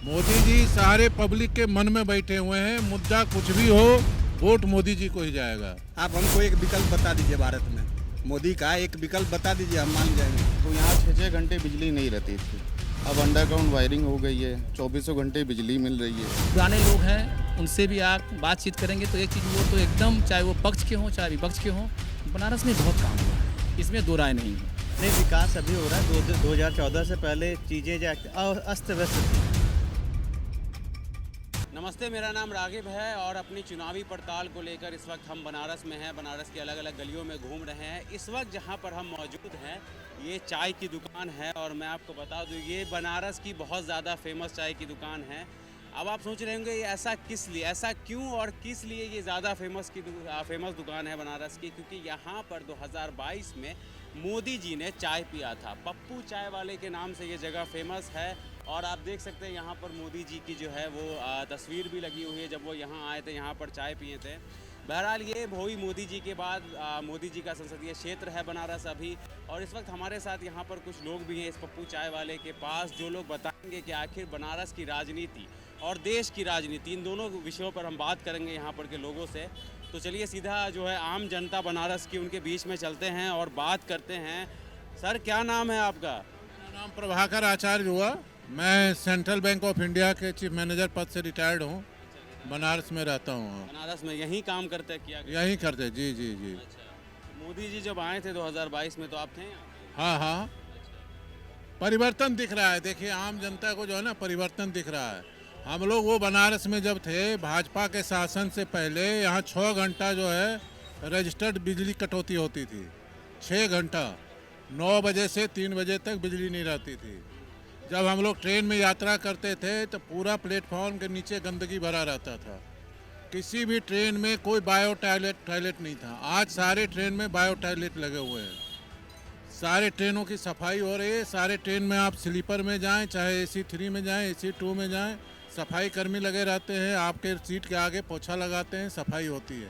मोदी जी सारे पब्लिक के मन में बैठे हुए हैं। मुद्दा कुछ भी हो, वोट मोदी जी को ही जाएगा। आप हमको एक विकल्प बता दीजिए भारत में, मोदी का एक विकल्प बता दीजिए, हम मान जाएंगे। तो यहाँ 6-6 घंटे बिजली नहीं रहती थी, अब अंडरग्राउंड वायरिंग हो गई है, 24 घंटे बिजली मिल रही है। पुराने लोग हैं, उनसे भी आप बातचीत करेंगे तो एक चीज़ वो तो एकदम, चाहे वो पक्ष के हों चाहे विपक्ष के हों, बनारस में बहुत काम हुआ है, इसमें दो राय नहीं है। नहीं, विकास अभी हो रहा है। 2014 से पहले चीज़ें जो अस्त व्यस्त थी। नमस्ते, मेरा नाम रागिब है और अपनी चुनावी पड़ताल को लेकर इस वक्त हम बनारस में हैं। बनारस की अलग अलग गलियों में घूम रहे हैं। इस वक्त जहां पर हम मौजूद हैं ये चाय की दुकान है और मैं आपको बता दूं ये बनारस की बहुत ज़्यादा फेमस चाय की दुकान है। अब आप सोच रहे होंगे ये ऐसा किस लिए, ऐसा क्यों और किस लिए ये ज़्यादा फेमस दुकान है बनारस की, क्योंकि यहाँ पर 2022 में मोदी जी ने चाय पिया था। पप्पू चाय वाले के नाम से ये जगह फेमस है और आप देख सकते हैं यहाँ पर मोदी जी की जो है वो तस्वीर भी लगी हुई है जब वो यहाँ आए थे, यहाँ पर चाय पिए थे। बहरहाल ये भोई मोदी जी के बाद मोदी जी का संसदीय क्षेत्र है बनारस अभी, और इस वक्त हमारे साथ यहाँ पर कुछ लोग भी हैं इस पप्पू चाय वाले के पास, जो लोग बताएंगे कि आखिर बनारस की राजनीति और देश की राजनीति, इन दोनों विषयों पर हम बात करेंगे यहाँ पर के लोगों से। तो चलिए सीधा जो है आम जनता बनारस की उनके बीच में चलते हैं और बात करते हैं। सर, क्या नाम है आपका? मेरा नाम प्रभाकर आचार्य हुआ। मैं सेंट्रल बैंक ऑफ इंडिया के चीफ मैनेजर पद से रिटायर्ड हूँ। बनारस में रहता हूँ। बनारस में यहीं काम करते किया? यहीं करते, जी जी जी। अच्छा, मोदी जी जब आए थे 2022 में तो आप थे यहाँ? हाँ हाँ, परिवर्तन दिख रहा है। देखिए, आम जनता को जो है ना परिवर्तन दिख रहा है। हम लोग वो बनारस में जब थे भाजपा के शासन से पहले, यहाँ 6 घंटा जो है रजिस्टर्ड बिजली कटौती होती थी। 6 घंटा, 9 बजे से 3 बजे तक बिजली नहीं रहती थी। जब हम लोग ट्रेन में यात्रा करते थे तो पूरा प्लेटफॉर्म के नीचे गंदगी भरा रहता था। किसी भी ट्रेन में कोई बायो टॉयलेट नहीं था। आज सारे ट्रेन में बायो टॉयलेट लगे हुए हैं। सारे ट्रेनों की सफाई हो रही है। सारे ट्रेन में आप स्लीपर में जाएं, चाहे AC 3 में जाएं, AC 2 में जाएं, सफाई कर्मी लगे रहते हैं। आपके सीट के आगे पोछा लगाते हैं, सफाई होती है।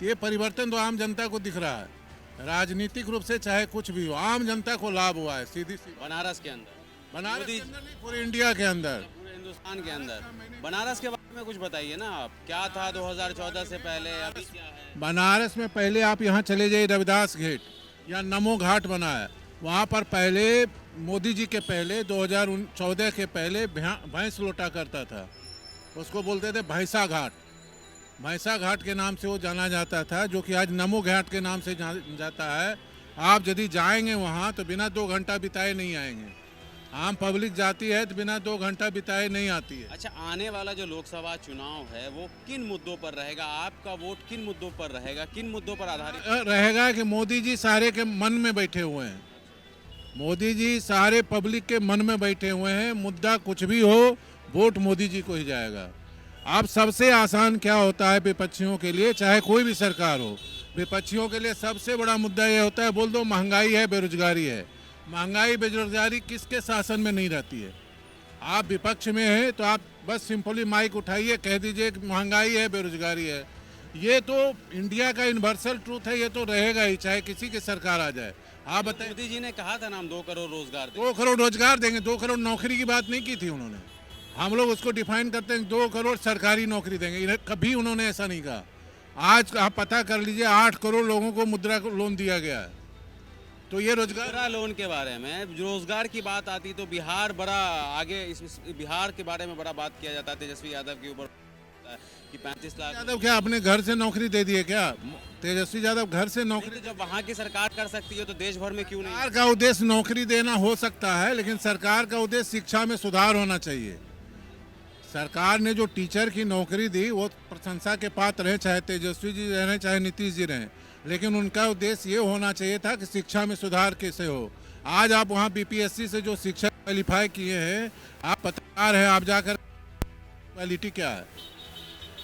तो ये परिवर्तन तो आम जनता को दिख रहा है। राजनीतिक रूप से चाहे कुछ भी हो, आम जनता को लाभ हुआ है सीधी सी। बनारस के अंदर, बनारस के अंदर नहीं, पूरे इंडिया के अंदर, पूरे हिंदुस्तान के अंदर। बनारस के बारे में कुछ बताइए ना आप, क्या था 2014 से पहले, अभी क्या है? बनारस में पहले आप यहाँ चले जाइए, रविदास गेट या नमो घाट बना है। वहाँ पर पहले मोदी जी के पहले 2014 के पहले भैंस लोटा करता था। उसको बोलते थे भैंसा घाट। भैंसा घाट के नाम से वो जाना जाता था, जो कि आज नमो घाट के नाम से जाता है। आप यदि जाएंगे वहाँ तो बिना 2 घंटा बिताए नहीं आएंगे। आम पब्लिक जाती है तो बिना 2 घंटा बिताए नहीं आती है। अच्छा, आने वाला जो लोकसभा चुनाव है वो किन मुद्दों पर रहेगा? आपका वोट किन मुद्दों पर रहेगा, किन मुद्दों पर आधारित रहेगा? कि मोदी जी सारे के मन में बैठे हुए हैं। मोदी जी सारे पब्लिक के मन में बैठे हुए हैं। मुद्दा कुछ भी हो, वोट मोदी जी को ही जाएगा। अब सबसे आसान क्या होता है विपक्षियों के लिए, चाहे कोई भी सरकार हो, विपक्षियों के लिए सबसे बड़ा मुद्दा ये होता है, बोल दो महंगाई है, बेरोजगारी है। महंगाई बेरोजगारी किसके शासन में नहीं रहती है? आप विपक्ष में हैं तो आप बस सिंपली माइक उठाइए, कह दीजिए कि महंगाई है, बेरोजगारी है। ये तो इंडिया का यूनिवर्सल ट्रूथ है, ये तो रहेगा ही, चाहे किसी की सरकार आ जाए। आप बताइए। मोदी जी ने कहा था ना हम 2 करोड़ रोजगार देंगे। 2 करोड़ रोजगार देंगे, 2 करोड़ नौकरी की बात नहीं की थी उन्होंने। हम लोग उसको डिफाइन करते हैं 2 करोड़ सरकारी नौकरी देंगे, कभी उन्होंने ऐसा नहीं कहा। आज आप पता कर लीजिए, 8 करोड़ लोगों को मुद्रा लोन दिया गया है। तो ये मुद्रा लोन के बारे में, रोजगार की बात आती तो बिहार बड़ा आगे, इस बिहार के बारे में बड़ा बात किया जाता है। तेजस्वी यादव के ऊपर कि 35 लाख यादव क्या अपने घर से नौकरी दे दिए क्या? तेजस्वी यादव घर से नौकरी? तो जब वहाँ की सरकार कर सकती है तो देश भर में क्यों नहीं? सरकार का उद्देश्य नौकरी देना हो सकता है, लेकिन सरकार का उद्देश्य शिक्षा में सुधार होना चाहिए। सरकार ने जो टीचर की नौकरी दी वो प्रशंसा के पात्र रहे, चाहे तेजस्वी जी रहें चाहे नीतीश जी रहें, लेकिन उनका उद्देश्य ये होना चाहिए था कि शिक्षा में सुधार कैसे हो। आज आप वहाँ BPSC से जो शिक्षक क्वालिफाई किए हैं, आप पत्रकार हैं, आप जाकर क्वालिटी क्या है?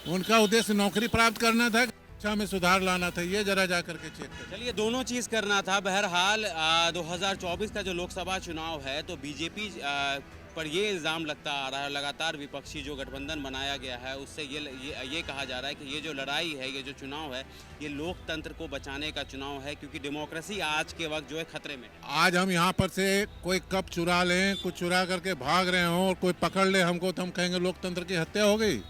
उनका उद्देश्य नौकरी प्राप्त करना था, शिक्षा में सुधार लाना था। ये जरा जाकर के चेक करें। चलिए, दोनों चीज़ करना था। बहरहाल 2024 का जो लोकसभा चुनाव है तो बीजेपी पर ये इल्ज़ाम लगता आ रहा है, लगातार विपक्षी जो गठबंधन बनाया गया है उससे ये कहा जा रहा है कि ये जो लड़ाई है, ये जो चुनाव है, ये लोकतंत्र को बचाने का चुनाव है, क्योंकि डेमोक्रेसी आज के वक्त जो है खतरे में है। आज हम यहाँ पर से कोई कप चुरा लें, कुछ चुरा करके भाग रहे हों और कोई पकड़ ले हमको, तो हम कहेंगे लोकतंत्र की हत्या हो गई।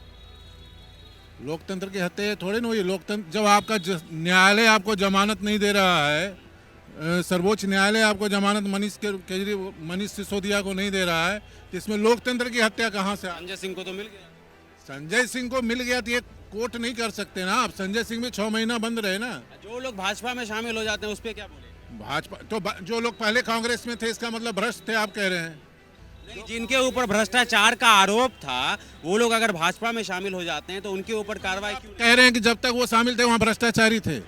लोकतंत्र की हत्या थोड़ी ना हुई। लोकतंत्र जब आपका न्यायालय आपको जमानत नहीं दे रहा है, सर्वोच्च न्यायालय आपको जमानत मनीष सिसोदिया को नहीं दे रहा है, तो इसमें लोकतंत्र की हत्या कहाँ से? संजय सिंह को तो मिल गया। संजय सिंह को मिल गया तो ये कोर्ट नहीं कर सकते ना आप। संजय सिंह भी 6 महीना बंद रहे ना। जो लोग भाजपा में शामिल हो जाते हैं उस पर क्या बोले? भाजपा तो जो लोग पहले कांग्रेस में थे, इसका मतलब भ्रष्ट थे आप कह रहे हैं? नहीं, जिनके ऊपर भ्रष्टाचार का आरोप था वो लोग अगर भाजपा में शामिल हो जाते हैं तो उनके ऊपर कार्रवाई क्यों? कह रहे हैं कि जब तक वो शामिल थे वहाँ भ्रष्टाचारी थे,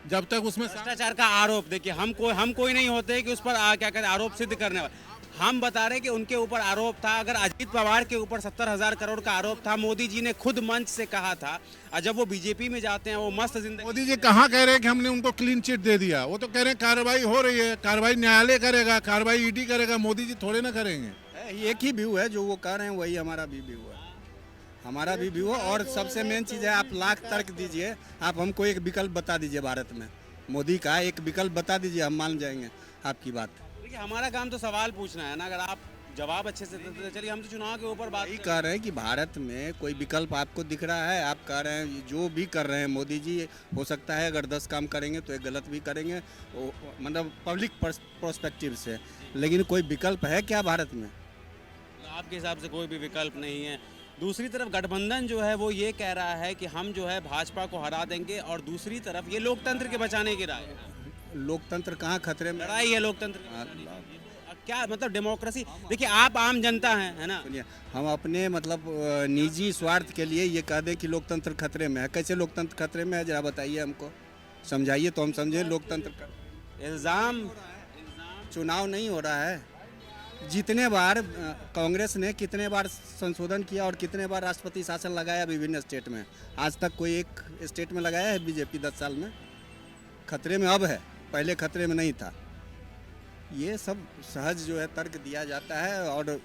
जब तक उसमें भ्रष्टाचार का आरोप, देखिए हम कोई नहीं होते कि उस पर क्या कहते हैं आरोप सिद्ध करने वाले। हम बता रहे हैं कि उनके ऊपर आरोप था। अगर अजीत पवार के ऊपर 70,000 करोड़ का आरोप था, मोदी जी ने खुद मंच से कहा था, और जब वो बीजेपी में जाते हैं वो मस्त जिंदगी। मोदी जी कहाँ कह रहे हैं कि हमने उनको क्लीन चिट दे दिया? वो तो कह रहे हैं कार्रवाई हो रही है, कार्रवाई न्यायालय करेगा, कार्रवाई ईडी करेगा, मोदी जी थोड़े ना करेंगे। एक ही व्यू है, जो वो कह रहे हैं वही हमारा भी व्यू है। हमारा भी व्यू है। और सबसे मेन चीज़ है, आप लाख तर्क दीजिए, आप हमको एक विकल्प बता दीजिए भारत में, मोदी का एक विकल्प बता दीजिए, हम मान जाएंगे आपकी बात। देखिए हमारा काम तो सवाल पूछना है ना, अगर आप जवाब अच्छे से देते तो चलिए, हम तो चुनाव के ऊपर बात यही कह रहे हैं कि भारत में कोई विकल्प आपको दिख रहा है? आप कह रहे हैं जो भी कर रहे हैं मोदी जी, हो सकता है अगर 10 काम करेंगे तो एक गलत भी करेंगे, मतलब पब्लिक पर्सपेक्टिव से, लेकिन कोई विकल्प है क्या भारत में? आपके हिसाब से कोई भी विकल्प नहीं है। दूसरी तरफ गठबंधन जो है वो ये कह रहा है कि हम जो है भाजपा को हरा देंगे, और दूसरी तरफ ये लोकतंत्र के बचाने की राय है। लोकतंत्र कहाँ खतरे में? लड़ाई है लोकतंत्र की। क्या मतलब डेमोक्रेसी? देखिए आप आम जनता हैं, है ना? सुनिए, हम अपने मतलब निजी स्वार्थ के लिए ये कह दें कि लोकतंत्र खतरे में है। कैसे लोकतंत्र खतरे में है, जरा बताइए हमको, समझाइए तो हम समझें। लोकतंत्र इल्ज़ाम चुनाव नहीं हो रहा है। जितने बार कांग्रेस ने कितने बार संशोधन किया और कितने बार राष्ट्रपति शासन लगाया विभिन्न स्टेट में, आज तक कोई एक स्टेट में लगाया है बीजेपी 10 साल में? खतरे में अब है, पहले खतरे में नहीं था। ये सब सहज जो है तर्क दिया जाता है। और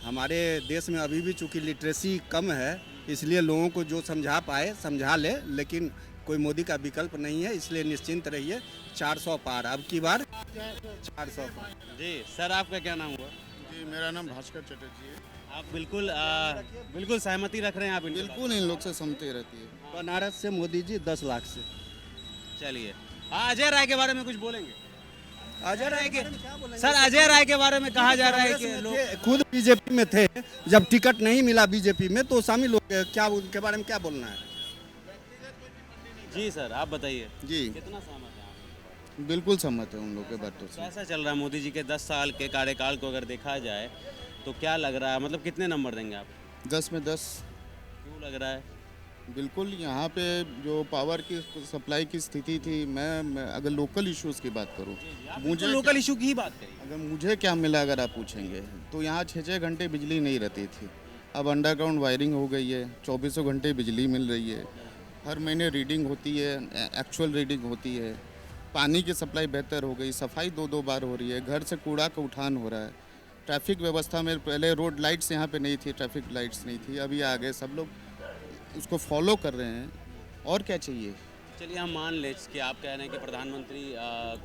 हमारे देश में अभी भी चूँकि लिटरेसी कम है, इसलिए लोगों को जो समझा पाए समझा ले, लेकिन कोई मोदी का विकल्प नहीं है, इसलिए निश्चिंत रहिए। 400 पार, अब की बार 400 पार। जी सर, आपका क्या नाम हुआ? जी मेरा नाम भास्कर चटर्जी है। आप बिल्कुल सहमति रख रहे हैं आप? बिल्कुल इन लोग से सहमति रहती है। बनारस से मोदी जी 10 लाख से। चलिए, अजय राय के बारे में कुछ बोलेंगे? अजय राय के सर, अजय राय के बारे में कहा जा रहा है कि लोग खुद बीजेपी में थे, जब टिकट नहीं मिला बीजेपी में तो शामिल हो गए। क्या उनके बारे में क्या बोलना है? जी सर, आप बताइए जी कितना सहमत हैं आप? बिल्कुल सहमत है उन लोग के बातों से। कैसा चल रहा है मोदी जी के 10 साल के कार्यकाल को अगर देखा जाए तो क्या लग रहा है, मतलब कितने नंबर देंगे आप? 10 में 10। क्यों लग रहा है? बिल्कुल, यहाँ पे जो पावर की सप्लाई की स्थिति थी, मैं अगर लोकल इश्यूज़ की बात करूँ, मुझे लोकल इशू की ही बात करिए। अगर मुझे क्या मिला अगर आप पूछेंगे तो यहाँ 6-6 घंटे बिजली नहीं रहती थी। अब अंडरग्राउंड वायरिंग हो गई है, 24 घंटे बिजली मिल रही है, हर महीने रीडिंग होती है, एक्चुअल रीडिंग होती है, पानी की सप्लाई बेहतर हो गई, सफाई 2-2 बार हो रही है, घर से कूड़ा का उठान हो रहा है, ट्रैफिक व्यवस्था में पहले रोड लाइट्स यहाँ पे नहीं थी, ट्रैफिक लाइट्स नहीं थी, अभी आ गए, सब लोग उसको फॉलो कर रहे हैं। और क्या चाहिए? चलिए हम मान लें कि आप कह रहे हैं कि प्रधानमंत्री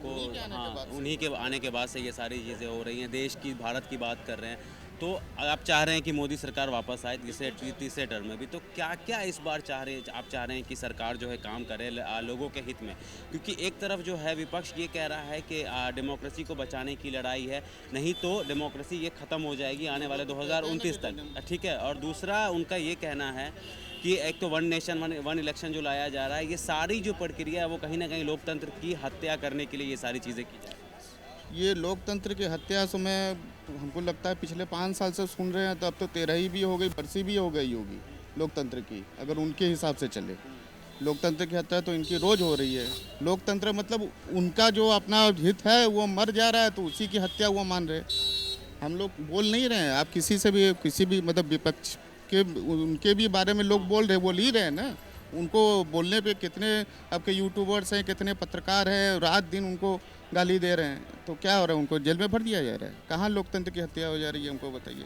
को उन्हीं के आने के बाद से ये सारी चीज़ें हो रही हैं, देश की, भारत की बात कर रहे हैं, तो आप चाह रहे हैं कि मोदी सरकार वापस आए तीसरे टर्म में भी, तो क्या क्या इस बार आप चाह रहे हैं कि सरकार जो है काम करे लोगों के हित में? क्योंकि एक तरफ जो है विपक्ष ये कह रहा है कि डेमोक्रेसी को बचाने की लड़ाई है, नहीं तो डेमोक्रेसी ये ख़त्म हो जाएगी आने वाले 2029 तक, ठीक है। और दूसरा उनका ये कहना है कि एक तो वन नेशन वन इलेक्शन जो लाया जा रहा है, ये सारी जो प्रक्रिया है वो कहीं ना कहीं लोकतंत्र की हत्या करने के लिए ये सारी चीज़ें की जा रही है। ये लोकतंत्र की हत्या से मैं हमको लगता है पिछले 5 साल से सुन रहे हैं, तो अब तो 13 भी हो गई, बरसी भी हो गई होगी लोकतंत्र की, अगर उनके हिसाब से चले। लोकतंत्र की हत्या तो इनकी रोज़ हो रही है। लोकतंत्र मतलब उनका जो अपना हित है वो मर जा रहा है, तो उसी की हत्या वो मान रहे। हम लोग बोल नहीं रहे हैं, आप किसी भी मतलब विपक्ष के उनके भी बारे में लोग बोल ही रहे हैं ना। उनको बोलने पे कितने आपके यूट्यूबर्स हैं, कितने पत्रकार हैं, रात दिन उनको गाली दे रहे हैं, तो क्या हो रहा है? उनको जेल में भर दिया जा रहा है। कहाँ लोकतंत्र की हत्या हो जा रही है, हमको बताइए।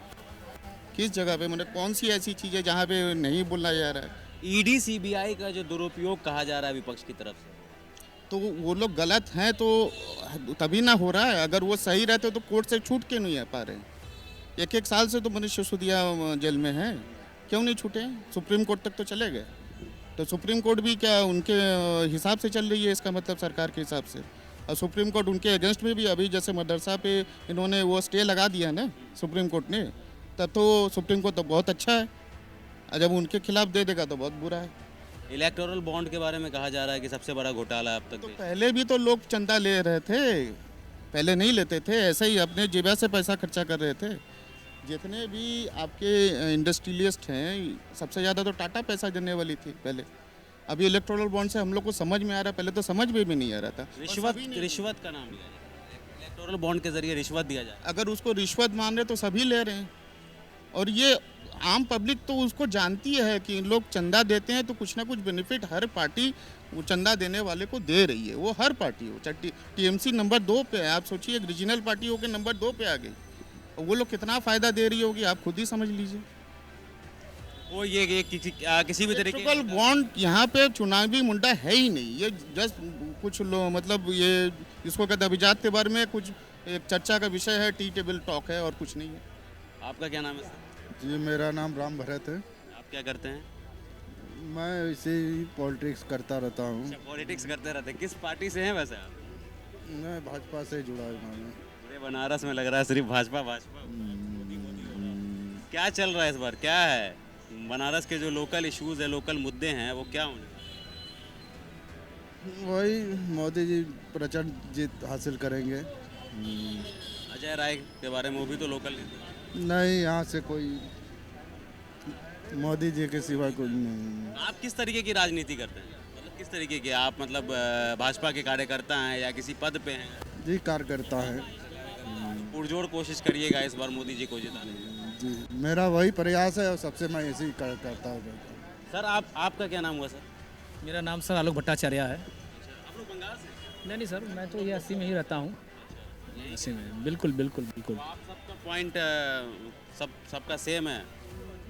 किस जगह पे, मतलब कौन सी ऐसी चीज़ है जहाँ पे नहीं बोला जा रहा है? ईडी सीबीआई का जो दुरुपयोग कहा जा रहा है विपक्ष की तरफ से, तो वो लोग गलत हैं तो तभी ना हो रहा है। अगर वो सही रहते तो कोर्ट से छूट क्यों नहीं आ पा रहे? एक एक साल से तो मनीष सिसोदिया जेल में है, क्यों नहीं छूटे? सुप्रीम कोर्ट तक तो चले गए। तो सुप्रीम कोर्ट भी क्या उनके हिसाब से चल रही है, इसका मतलब सरकार के हिसाब से। और सुप्रीम कोर्ट उनके अगेंस्ट में भी अभी जैसे मदरसा पे इन्होंने वो स्टे लगा दिया ना सुप्रीम कोर्ट ने, तब तो सुप्रीम कोर्ट तो बहुत अच्छा है, और जब उनके खिलाफ दे देगा तो बहुत बुरा है। इलेक्टोरल बॉन्ड के बारे में कहा जा रहा है कि सबसे बड़ा घोटाला अब तक तो देश। पहले भी तो लोग चंदा ले रहे थे, पहले नहीं लेते थे, ऐसे ही अपने जेबा से पैसा खर्चा कर रहे थे। जितने भी आपके इंडस्ट्रियलिस्ट हैं, सबसे ज़्यादा तो टाटा पैसा देने वाली थी पहले। अभी इलेक्टोरल बॉन्ड से हम लोग को समझ में आ रहा है, पहले तो समझ में भी नहीं आ रहा था। रिश्वत का नाम लिया जाए, इलेक्टोरल बॉन्ड के जरिए रिश्वत दिया जाए। अगर उसको रिश्वत मान रहे तो सभी ले रहे हैं, और ये आम पब्लिक तो उसको जानती है कि इन लोग चंदा देते हैं तो कुछ ना कुछ बेनिफिट हर पार्टी वो चंदा देने वाले को दे रही है। वो हर पार्टी हो, चाहे टीएमसी नंबर 2 पे है, आप सोचिए एक रीजनल पार्टी होकर नंबर 2 पे आ गई, और वो लोग कितना फ़ायदा दे रही होगी आप खुद ही समझ लीजिए। वो ये किसी भी तरीके इलेक्ट्रिकल बॉन्ड यहाँ पे चुनावी मुद्दा है ही नहीं। ये जस्ट कुछ लोग, मतलब ये इसको कहते हैं अभिजात के बारे में कुछ एक चर्चा का विषय है, टी टेबल टॉक है, और कुछ नहीं है। आपका क्या नाम है सर? जी मेरा नाम राम भरत है। आप क्या करते हैं? मैं इसे ही पॉलिटिक्स करता रहता हूँ। पॉलिटिक्स करते रहते हैं। किस पार्टी से हैं वैसे आप? मैं भाजपा से जुड़ा हुआ हूँ। पूरे बनारस में लग रहा है सिर्फ भाजपा भाजपा। क्या चल रहा है इस बार, क्या है बनारस के जो लोकल इश्यूज है, लोकल मुद्दे हैं, वो क्या होंगे? वही मोदी जी प्रचंड जीत हासिल करेंगे। अजय राय के बारे में, वो भी तो लोकल नहीं, यहाँ से कोई मोदी जी के सिवा कोई नहीं। आप किस तरीके की राजनीति करते हैं? मतलब किस तरीके की आप, मतलब भाजपा के कार्यकर्ता हैं या किसी पद पे हैं? जी कार्यकर्ता है पुरजोर कोशिश करिएगा इस बार मोदी जी को जिताने की। जी। मेरा वही प्रयास है और सबसे मैं ऐसे ही करता हूँ। सर आपका क्या नाम हुआ सर? मेरा नाम सर आलोक भट्टाचार्य है। आप लोग बंगाल से? नहीं सर, मैं तो ये 80 में ही रहता हूँ। 80 में, बिल्कुल बिल्कुल बिल्कुल। आप सबका पॉइंट सबका सेम है,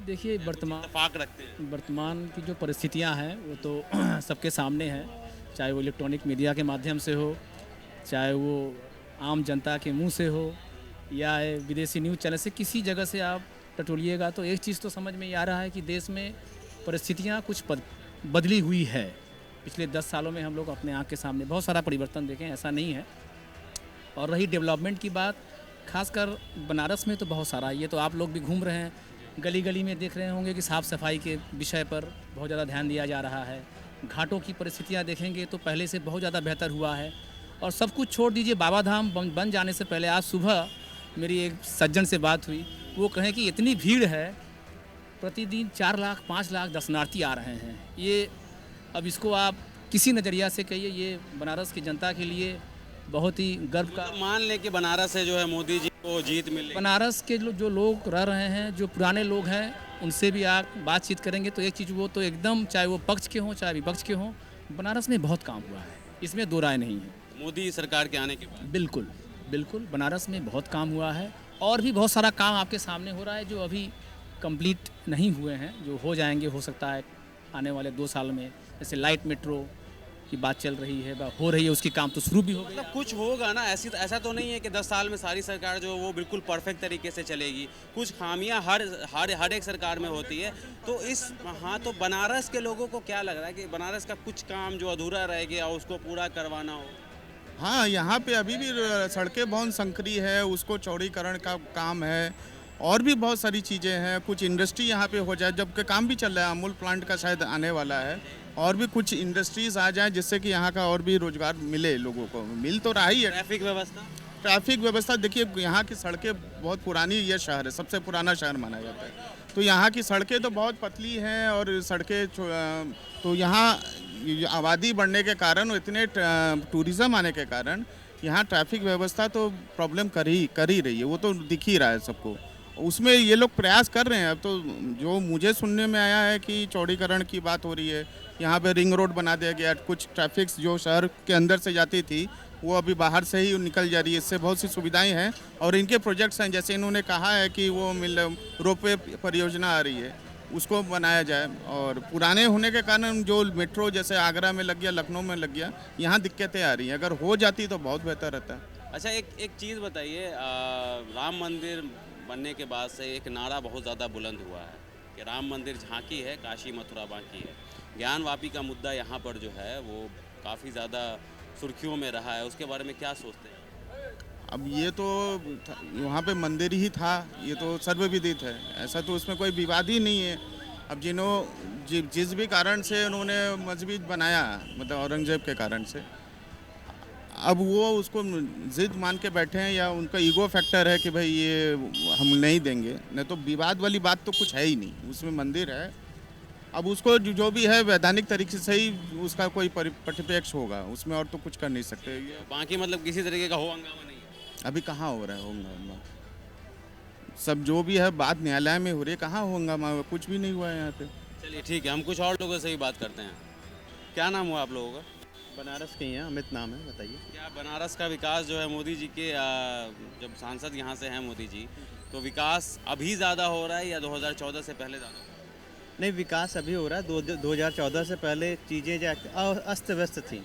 देखिए इत्तेफाक रखते हैं। वर्तमान की जो परिस्थितियां हैं वो तो सबके सामने हैं, चाहे वो इलेक्ट्रॉनिक मीडिया के माध्यम से हो, चाहे वो आम जनता के मुंह से हो, या विदेशी न्यूज़ चैनल से, किसी जगह से आप टटोलिएगा तो एक चीज़ तो समझ में आ रहा है कि देश में परिस्थितियां कुछ बदली हुई है। पिछले 10 सालों में हम लोग अपने आँख के सामने बहुत सारा परिवर्तन देखें, ऐसा नहीं है। और रही डेवलपमेंट की बात, खासकर बनारस में तो बहुत सारा, ये तो आप लोग भी घूम रहे हैं, गली गली में देख रहे होंगे कि साफ़ सफाई के विषय पर बहुत ज़्यादा ध्यान दिया जा रहा है। घाटों की परिस्थितियाँ देखेंगे तो पहले से बहुत ज़्यादा बेहतर हुआ है। और सब कुछ छोड़ दीजिए, बाबा धाम बन जाने से पहले आज सुबह मेरी एक सज्जन से बात हुई, वो कहें कि इतनी भीड़ है, प्रतिदिन 4 लाख 5 लाख दर्शनार्थी आ रहे हैं। ये अब इसको आप किसी नज़रिया से कहिए, ये बनारस की जनता के लिए बहुत ही गर्व का। मतलब मान लें कि बनारस से जो है मोदी जी को जीत मिल रही। बनारस के जो लोग रह रहे हैं, जो पुराने लोग हैं, उनसे भी आप बातचीत करेंगे तो एक चीज़, वो तो एकदम, चाहे वो पक्ष के हों चाहे विपक्ष के हों, बनारस में बहुत काम हुआ है, इसमें दो राय नहीं है। मोदी सरकार के आने के बाद बिल्कुल बिल्कुल बनारस में बहुत काम हुआ है, और भी बहुत सारा काम आपके सामने हो रहा है जो अभी कंप्लीट नहीं हुए हैं, जो हो जाएंगे, हो सकता है आने वाले 2 साल में। जैसे लाइट मेट्रो की बात चल रही है, हो रही है, उसकी काम तो शुरू भी हो गया। मतलब कुछ होगा ना, ऐसा तो नहीं है कि 10 साल में सारी सरकार जो वो बिल्कुल परफेक्ट तरीके से चलेगी। कुछ खामियां हर एक सरकार में होती है। तो तो बनारस के लोगों को क्या लग रहा है कि बनारस का कुछ काम जो अधूरा रह गया उसको पूरा करवाना हो? हाँ, यहाँ पे अभी भी सड़कें बहुत संकरी है, उसको चौड़ीकरण का काम है, और भी बहुत सारी चीज़ें हैं। कुछ इंडस्ट्री यहाँ पे हो जाए, जबकि काम भी चल रहा है, अमूल प्लांट का शायद आने वाला है, और भी कुछ इंडस्ट्रीज आ जाएं जिससे कि यहाँ का और भी रोजगार मिले लोगों को। मिल तो रहा ही है। ट्रैफिक व्यवस्था देखिए, यहाँ की सड़कें बहुत पुरानी, ये शहर है, सबसे पुराना शहर माना जाता है, तो यहाँ की सड़कें तो बहुत पतली हैं, और सड़कें तो यहाँ आबादी बढ़ने के कारण, इतने टूरिज़्म आने के कारण यहाँ ट्रैफिक व्यवस्था तो प्रॉब्लम कर ही रही है, वो तो दिख ही रहा है सबको। उसमें ये लोग प्रयास कर रहे हैं। अब तो जो मुझे सुनने में आया है कि चौड़ीकरण की बात हो रही है, यहाँ पे रिंग रोड बना दिया गया, कुछ ट्रैफिक जो शहर के अंदर से जाती थी वो अभी बाहर से ही निकल जा रही है। इससे बहुत सी सुविधाएं हैं और इनके प्रोजेक्ट्स हैं, जैसे इन्होंने कहा है कि वो रोपवे परियोजना आ रही है, उसको बनाया जाए। और पुराने होने के कारण जो मेट्रो जैसे आगरा में लग गया, लखनऊ में लग गया, यहाँ दिक्कतें आ रही हैं। अगर हो जाती तो बहुत बेहतर रहता। अच्छा, एक चीज़ बताइए, राम मंदिर बनने के बाद से एक नारा बहुत ज़्यादा बुलंद हुआ है कि राम मंदिर झांकी है, काशी मथुरा बाकी है। ज्ञानवापी का मुद्दा यहाँ पर जो है वो काफ़ी ज़्यादा सुर्खियों में रहा है, उसके बारे में क्या सोचते हैं? अब ये तो वहाँ पे मंदिर ही था, ये तो सर्वविदित है, ऐसा तो उसमें कोई विवाद ही नहीं है। अब जिस भी कारण से उन्होंने मस्जिद बनाया, मतलब औरंगजेब के कारण से, अब वो उसको जिद मान के बैठे हैं या उनका ईगो फैक्टर है कि भाई ये हम नहीं देंगे। नहीं तो विवाद वाली बात तो कुछ है ही नहीं, उसमें मंदिर है। अब उसको जो भी है वैधानिक तरीके से ही उसका कोई परिप्रेक्ष्य होगा, उसमें और तो कुछ कर नहीं सकते। बाकी मतलब किसी तरीके का हो हंगामा नहीं है? अभी कहाँ हो रहा है हंगामा? सब जो भी है बात न्यायालय में हो रही है, कहाँ हो हंगामा? कुछ भी नहीं हुआ है यहाँ पे। चलिए ठीक है, हम कुछ और लोगों से ही बात करते हैं। क्या नाम हुआ आप लोगों का? बनारस के ही हैं, अमित नाम है, बताइए। क्या बनारस का विकास जो है मोदी जी के जब सांसद यहाँ से हैं मोदी जी, तो विकास अभी ज़्यादा हो रहा है या 2014 से पहले ज़्यादा हो रहा है? नहीं, विकास अभी हो रहा है। 2014 से पहले चीज़ें जो अस्त व्यस्त थी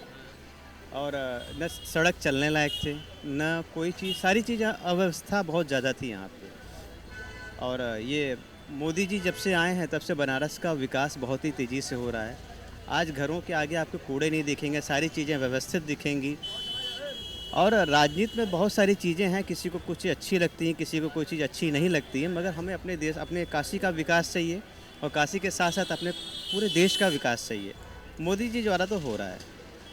और न सड़क चलने लायक थे, न कोई चीज़, सारी चीज़ें अव्यवस्था बहुत ज़्यादा थी यहाँ पे। और ये मोदी जी जब से आए हैं तब से बनारस का विकास बहुत ही तेज़ी से हो रहा है। आज घरों के आगे आपको कूड़े नहीं दिखेंगे, सारी चीज़ें व्यवस्थित दिखेंगी। और राजनीति में बहुत सारी चीज़ें हैं, किसी को कुछ चीज़ अच्छी लगती हैं, किसी को कोई चीज़ अच्छी नहीं लगती है, मगर हमें अपने देश, अपने काशी का विकास चाहिए और काशी के साथ साथ अपने पूरे देश का विकास चाहिए। मोदी जी द्वारा तो हो रहा है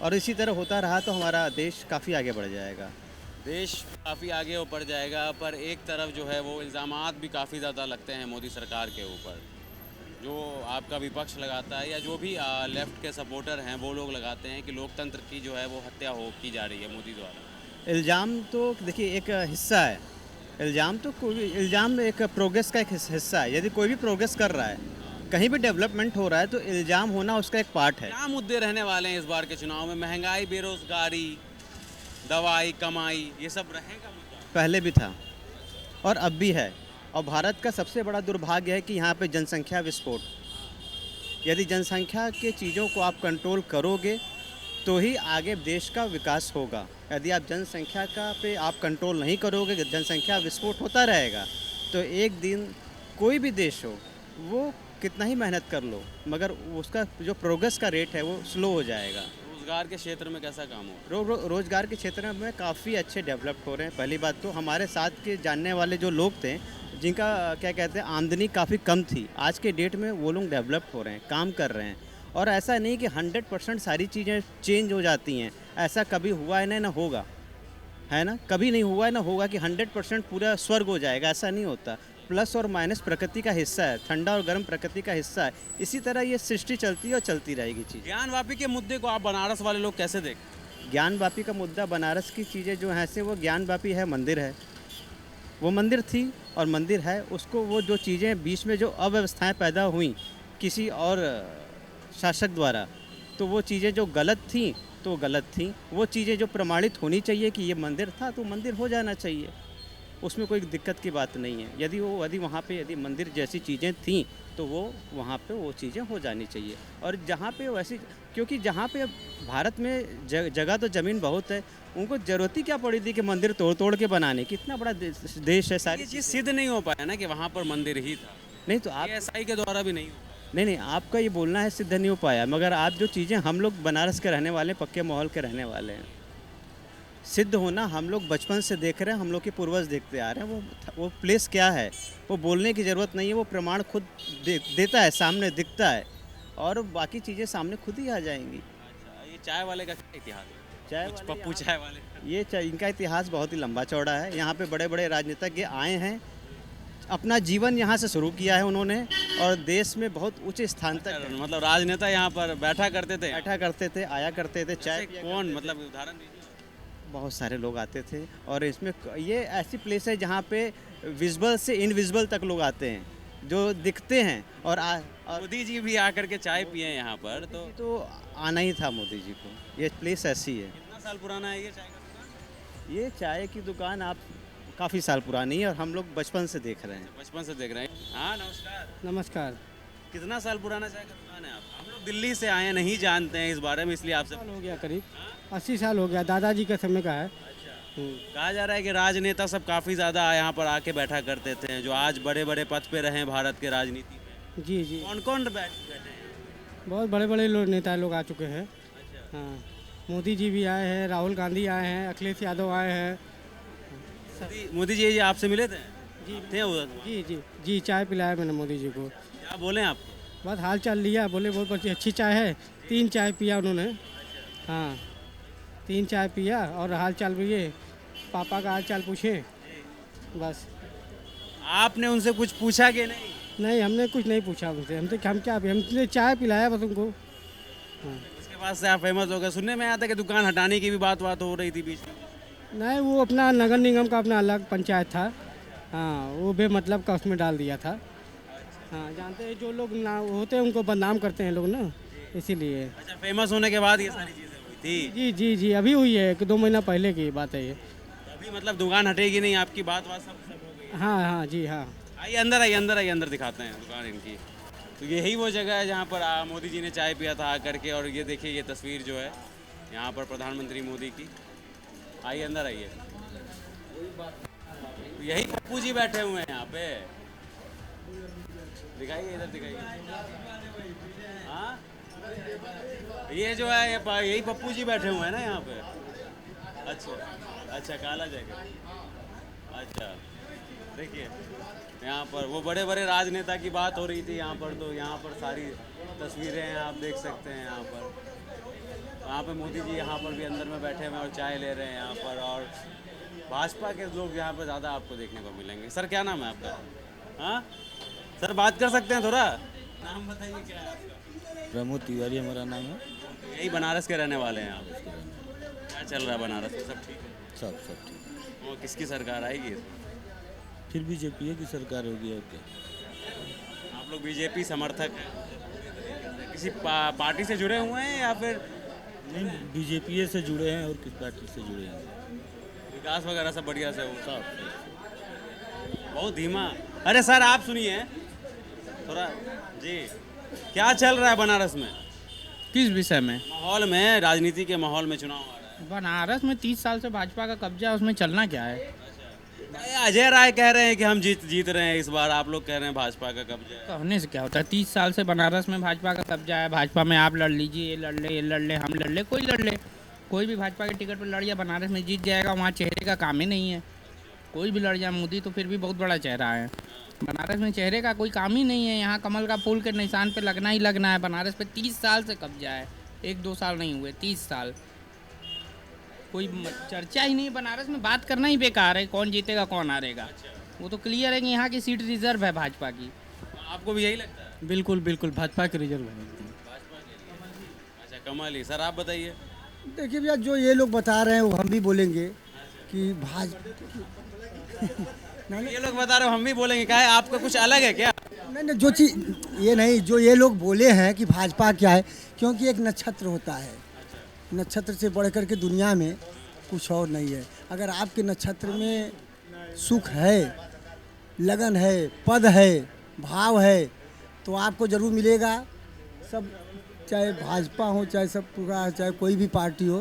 और इसी तरह होता रहा तो हमारा देश काफ़ी आगे बढ़ जाएगा। देश काफ़ी आगे बढ़ जाएगा, पर एक तरफ जो है वो इल्ज़ामात भी काफ़ी ज़्यादा लगते हैं मोदी सरकार के ऊपर, जो आपका विपक्ष लगाता है या जो भी लेफ्ट के सपोर्टर हैं वो लोग लगाते हैं कि लोकतंत्र की जो है वो हत्या की जा रही है मोदी द्वारा। इल्ज़ाम तो देखिए एक हिस्सा है, इल्ज़ाम एक प्रोग्रेस का एक हिस्सा है। यदि कोई भी प्रोग्रेस कर रहा है, कहीं भी डेवलपमेंट हो रहा है, तो इल्ज़ाम होना उसका एक पार्ट है। क्या मुद्दे रहने वाले हैं इस बार के चुनाव में? महंगाई, बेरोजगारी, दवाई, कमाई, ये सब रहेगा मुद्दा? पहले भी था और अब भी है। और भारत का सबसे बड़ा दुर्भाग्य है कि यहाँ पे जनसंख्या विस्फोट। यदि जनसंख्या के चीज़ों को आप कंट्रोल करोगे तो ही आगे देश का विकास होगा। यदि आप जनसंख्या का पे आप कंट्रोल नहीं करोगे, जनसंख्या विस्फोट होता रहेगा, तो एक दिन कोई भी देश हो वो कितना ही मेहनत कर लो, मगर उसका जो प्रोग्रेस का रेट है वो स्लो हो जाएगा। रोजगार के क्षेत्र में कैसा काम हो? रोजगार के क्षेत्र में काफ़ी अच्छे डेवलप हो रहे हैं। पहली बात तो हमारे साथ के जानने वाले जो लोग थे, जिनका क्या कहते हैं आमदनी काफ़ी कम थी, आज के डेट में वो लोग डेवलप हो रहे हैं, काम कर रहे हैं। और ऐसा नहीं कि 100% सारी चीज़ें चेंज हो जाती हैं, ऐसा कभी हुआ है ना होगा, है ना, कभी नहीं हुआ है ना होगा कि 100% पूरा स्वर्ग हो जाएगा, ऐसा नहीं होता। प्लस और माइनस प्रकृति का हिस्सा है, ठंडा और गर्म प्रकृति का हिस्सा है। इसी तरह ये सृष्टि चलती है और चलती रहेगी चीज़। ज्ञानवापी के मुद्दे को आप बनारस वाले लोग कैसे देखें? ज्ञानवापी का मुद्दा, बनारस की चीज़ें जो हैं से वो ज्ञानवापी है, मंदिर है, वो मंदिर थी और मंदिर है। उसको वो जो चीज़ें बीच में जो अव्यवस्थाएं पैदा हुई किसी और शासक द्वारा, तो वो चीज़ें जो गलत थी तो गलत थी। वो चीज़ें जो प्रमाणित होनी चाहिए कि ये मंदिर था तो मंदिर हो जाना चाहिए, उसमें कोई दिक्कत की बात नहीं है। यदि वहाँ पे यदि मंदिर जैसी चीज़ें थीं तो वो वहाँ पे वो चीज़ें हो जानी चाहिए। और जहाँ पे वैसी, क्योंकि जहाँ पे भारत में जगह तो ज़मीन बहुत है, उनको ज़रूरत ही क्या पड़ी थी कि मंदिर तोड़ तोड़ के बनाने की? इतना बड़ा देश है, सारी ये चीज़ सिद्ध नहीं हो पाया ना कि वहाँ पर मंदिर ही था। नहीं तो आप एसआई के द्वारा भी नहीं। नहीं, आपका ये बोलना है सिद्ध नहीं हो पाया, मगर आप जो चीज़ें, हम लोग बनारस के रहने वाले, पक्के माहौल के रहने वाले हैं, सिद्ध होना हम लोग बचपन से देख रहे हैं, हम लोग के पूर्वज देखते आ रहे हैं। वो प्लेस क्या है वो बोलने की ज़रूरत नहीं है, वो प्रमाण खुद देता है, सामने दिखता है और बाकी चीज़ें सामने खुद ही आ जाएंगी। अच्छा, ये चाय वाले का क्या इतिहास है? चाय कुछ वाले पप्पू चाय वाले, ये इनका इतिहास बहुत ही लंबा चौड़ा है। यहाँ पे बड़े बड़े राजनीतिज्ञ आए हैं, अपना जीवन यहाँ से शुरू किया है उन्होंने और देश में बहुत उच्च स्थान तक मतलब राजनेता यहाँ पर बैठा करते थे, बैठा करते थे, आया करते थे। चाय जैसे कौन, मतलब उदाहरण दीजिए। बहुत सारे लोग आते थे और इसमें ये ऐसी प्लेस है जहाँ पे विजिबल से इनविजिबल तक लोग आते हैं, जो दिखते हैं। और मोदी जी भी आकर के चाय पिए यहाँ पर, तो आना ही था मोदी जी को। ये प्लेस ऐसी है। कितना साल पुराना है ये चाय का दुकान? ये चाय की दुकान आप काफ़ी साल पुरानी है और हम लोग बचपन से देख रहे हैं। बचपन से देख रहे हैं। हाँ नमस्कार। नमस्कार। कितना साल पुराना चाय का दुकान है आप? हम लोग दिल्ली से आए हैं, नहीं जानते हैं इस बारे में, इसलिए आपसे साल हो गया, करीब 80 साल हो गया, दादाजी के समय का है। कहा जा रहा है कि राजनेता सब काफ़ी ज़्यादा यहाँ पर आके बैठा करते थे, जो आज बड़े बड़े पद पे रहे हैं भारत के राजनीति में। जी जी, कौन कौन बैठे हैं? बहुत बड़े बड़े लोग नेता लोग आ चुके हैं। हाँ, मोदी जी भी आए हैं, राहुल गांधी आए हैं, अखिलेश यादव आए हैं। मोदी जी आपसे मिले थे? जी थे उधर? जी जी जी, चाय पिलाया मैंने मोदी जी को। क्या बोले आप? बस हाल चाल लिया, बोले बहुत अच्छी चाय है। 3 चाय पिया उन्होंने। हाँ, 3 चाय पिया और हाल चाल भी ये पापा का हाल चाल पूछे बस। आपने उनसे कुछ पूछा कि नहीं? नहीं, हमने कुछ नहीं पूछा उनसे। हम क्या, हमने चाय पिलाया बस उनको। हाँ, उसके बाद से आप फेमस हो गए। सुनने में आया था कि दुकान हटाने की भी बात हो रही थी बीच में। नहीं, वो अपना नगर निगम का अपना अलग पंचायत था। हाँ, वो बेमतलब का उसमें डाल दिया था। हाँ, जानते हैं जो लोग ना होते हैं उनको बदनाम करते हैं लोग ना, इसीलिए। अच्छा, फेमस होने के बाद ये सारी चीज़ें हुई थी? जी जी जी, अभी हुई है, 1-2 महीना पहले की बात है ये। अभी मतलब दुकान हटेगी नहीं, आपकी बात सब हो गई? हाँ हाँ जी हाँ। आइए अंदर, आइए अंदर, आइए अंदर दिखाते हैं दुकान इनकी। तो यही वो जगह है जहाँ पर मोदी जी ने चाय पिया था आकर के। और ये देखिए, ये तस्वीर जो है यहाँ पर प्रधानमंत्री मोदी की। आइए अंदर आइए। तो यही पप्पू जी बैठे हुए हैं यहाँ पे। दिखाइए, इधर दिखाइए। हाँ, ये जो है यही पप्पू जी बैठे हुए हैं ना यहाँ पे। अच्छा अच्छा, काला जगह। अच्छा, देखिए यहाँ पर वो बड़े बड़े राजनेता की बात हो रही थी यहाँ पर। तो यहाँ पर सारी तस्वीरें हैं, आप देख सकते हैं यहाँ पे मोदी जी यहाँ पर भी अंदर में बैठे हुए हैं और चाय ले रहे हैं यहाँ पर। और भाजपा के लोग यहाँ पर ज़्यादा आपको देखने को मिलेंगे। सर क्या नाम है आपका? हाँ सर, बात कर सकते हैं थोड़ा? नाम बताइए, क्या है आपका? प्रमोद तिवारी हमारा नाम है। यही बनारस के रहने वाले हैं आप? क्या चल रहा है बनारस में, सब ठीक है? सब ठीक है। वो किसकी सरकार आएगी? फिर बीजेपी की सरकार होगी और क्या। आप लोग बीजेपी समर्थक हैं? किसी पार्टी से जुड़े हुए हैं या फिर? नहीं, बीजेपी से जुड़े हैं और किस पार्टी से जुड़े हैं। विकास वगैरह सब बढ़िया से हो? सब बहुत धीमा। अरे सर आप सुनिए थोड़ा जी, क्या चल रहा है बनारस में? किस विषय में? माहौल में, राजनीति के माहौल में चुनाव आ रहा है। बनारस में 30 साल से भाजपा का कब्जा है, उसमें चलना क्या है? अजय राय कह रहे हैं कि हम जीत रहे हैं इस बार। आप लोग कह रहे हैं भाजपा का कब्जा है। कहने से क्या होता है? 30 साल से बनारस में भाजपा का कब्जा है। भाजपा में आप लड़ लीजिए, ये लड़ ले, ये लड़ ले, हम लड़ ले, कोई लड़ ले। कोई भी भाजपा के टिकट पर लड़ या बनारस में जीत जाएगा। वहाँ चेहरे का काम ही नहीं है। कोई भी लड़ जाए, मोदी तो फिर भी बहुत बड़ा चेहरा है। बनारस में चेहरे का कोई काम ही नहीं है। यहाँ कमल का फूल के निशान पे लगना ही लगना है। बनारस पे 30 साल से कब्जा है, 1-2 साल नहीं हुए, 30 साल। कोई चर्चा ही नहीं। बनारस में बात करना ही बेकार है, कौन जीतेगा कौन हारेगा। वो तो क्लियर है कि यहाँ की सीट रिजर्व है भाजपा की। आपको भी यही लगता है? बिल्कुल बिल्कुल, भाजपा के रिजर्व है। अच्छा, कमल ही। सर आप बताइए। देखिए भैया, जो ये लोग बता रहे हैं वो हम भी बोलेंगे कि ये लोग बता रहे हो, हम भी बोलेंगे। क्या है, आपका कुछ अलग है क्या? नहीं, जो चीज़ ये नहीं, जो ये लोग बोले हैं कि भाजपा क्या है, क्योंकि एक नक्षत्र होता है। नक्षत्र से बढ़ कर के दुनिया में कुछ और नहीं है। अगर आपके नक्षत्र में सुख है, लगन है, पद है, भाव है, तो आपको ज़रूर मिलेगा। सब, चाहे भाजपा हो, चाहे सब पूरा, चाहे कोई भी पार्टी हो,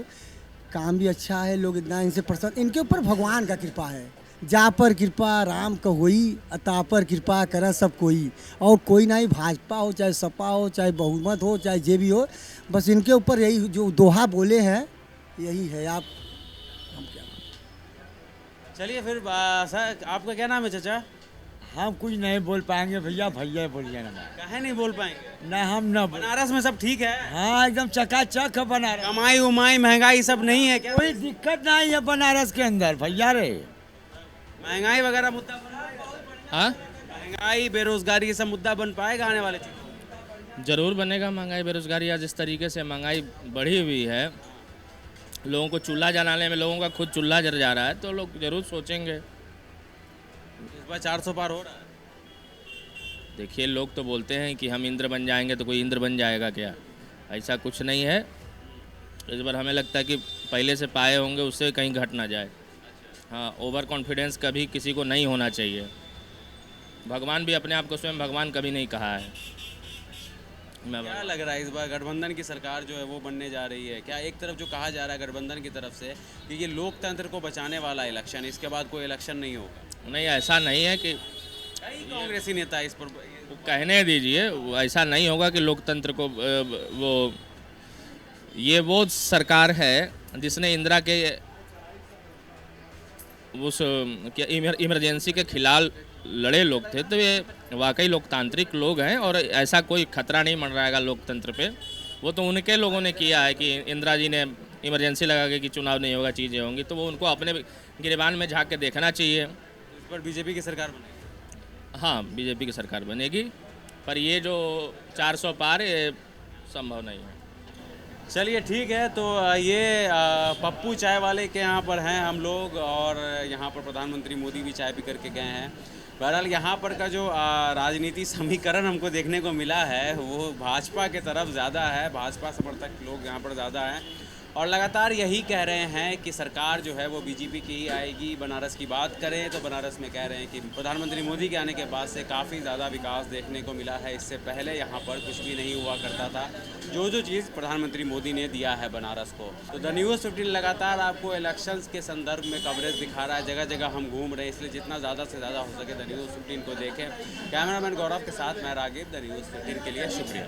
काम भी अच्छा है। लोग इतना इनसे प्रसन्न, इनके ऊपर भगवान का कृपा है। जा पर कृपा राम का होई, अता पर कृपा करा सब कोई। और कोई नहीं, भाजपा हो चाहे सपा हो, चाहे बहुमत हो, चाहे जे भी हो, बस इनके ऊपर यही जो दोहा बोले हैं यही है। आप हम क्या, चलिए फिर सर आपका क्या नाम है चाचा? हम कुछ नहीं बोल पाएंगे भैया, भैया बोलिए ना। काहे नहीं बोल पाएंगे? नहीं, हम ना बनारस में सब ठीक है? हाँ, एकदम चकाचक है बनारस। कमाई उमाई महंगाई सब नहीं है क्या? कोई दिक्कत नहीं है बनारस के अंदर भैया रे। महंगाई वगैरह मुद्दा बन पाएगा? हाँ, महंगाई, बेरोजगारी, ये सब मुद्दा बन पाएगा आने वाले दिन? ज़रूर बनेगा। महंगाई बेरोजगारी, या जिस तरीके से महंगाई बढ़ी हुई है, लोगों को चूल्हा जलाने में लोगों का खुद चूल्हा जल जा रहा है, तो लोग ज़रूर सोचेंगे। इस बार 400 पार हो रहा है। देखिए, लोग तो बोलते हैं कि हम इंद्र बन जाएंगे, तो कोई इंद्र बन जाएगा क्या? ऐसा कुछ नहीं है। इस बार हमें लगता है कि पहले से पाए होंगे उससे कहीं घट ना जाए। हाँ, ओवर कॉन्फिडेंस कभी किसी को नहीं होना चाहिए। भगवान भी अपने आप को स्वयं भगवान कभी नहीं कहा है। क्या लग रहा है इस बार गठबंधन की सरकार जो है वो बनने जा रही है? क्या एक तरफ जो कहा जा रहा है गठबंधन की तरफ से कि ये लोकतंत्र को बचाने वाला इलेक्शन, इसके बाद कोई इलेक्शन नहीं होगा? नहीं, ऐसा नहीं है कि कई कांग्रेसी नेता इस पर कहने दीजिए, ऐसा नहीं होगा कि लोकतंत्र को वो सरकार है जिसने इंदिरा के उस इमरजेंसी के खिलाफ लड़े लोग थे, तो ये वाकई लोकतांत्रिक लोग हैं और ऐसा कोई खतरा नहीं मंडराएगा लोकतंत्र पे। वो तो उनके लोगों ने किया है कि इंदिरा जी ने इमरजेंसी लगा के कि चुनाव नहीं होगा, चीज़ें होंगी, तो वो उनको अपने गिरेबान में झांक के देखना चाहिए। इस पर बीजेपी की सरकार बनेगी? हाँ, बीजेपी की सरकार बनेगी, पर ये जो 400 पार ये संभव नहीं है। चलिए ठीक है, तो ये पप्पू चाय वाले के यहाँ पर हैं हम लोग, और यहाँ पर प्रधानमंत्री मोदी भी चाय पी करके गए हैं। बहरहाल यहाँ पर का जो राजनीति समीकरण हमको देखने को मिला है वो भाजपा के तरफ ज़्यादा है, भाजपा समर्थक लोग यहाँ पर ज़्यादा हैं और लगातार यही कह रहे हैं कि सरकार जो है वो बीजेपी की ही आएगी। बनारस की बात करें तो बनारस में कह रहे हैं कि प्रधानमंत्री मोदी के आने के बाद से काफ़ी ज़्यादा विकास देखने को मिला है। इससे पहले यहाँ पर कुछ भी नहीं हुआ करता था, जो चीज़ प्रधानमंत्री मोदी ने दिया है बनारस को। तो द न्यूज़ 15 लगातार आपको इलेक्शंस के संदर्भ में कवरेज दिखा रहा है, जगह जगह हम घूम रहे हैं, इसलिए जितना ज़्यादा से ज़्यादा हो सके द न्यूज़ 15 को देखें। कैमरामैन गौरव के साथ मैं रागिब, द न्यूज़ 15 के लिए शुक्रिया।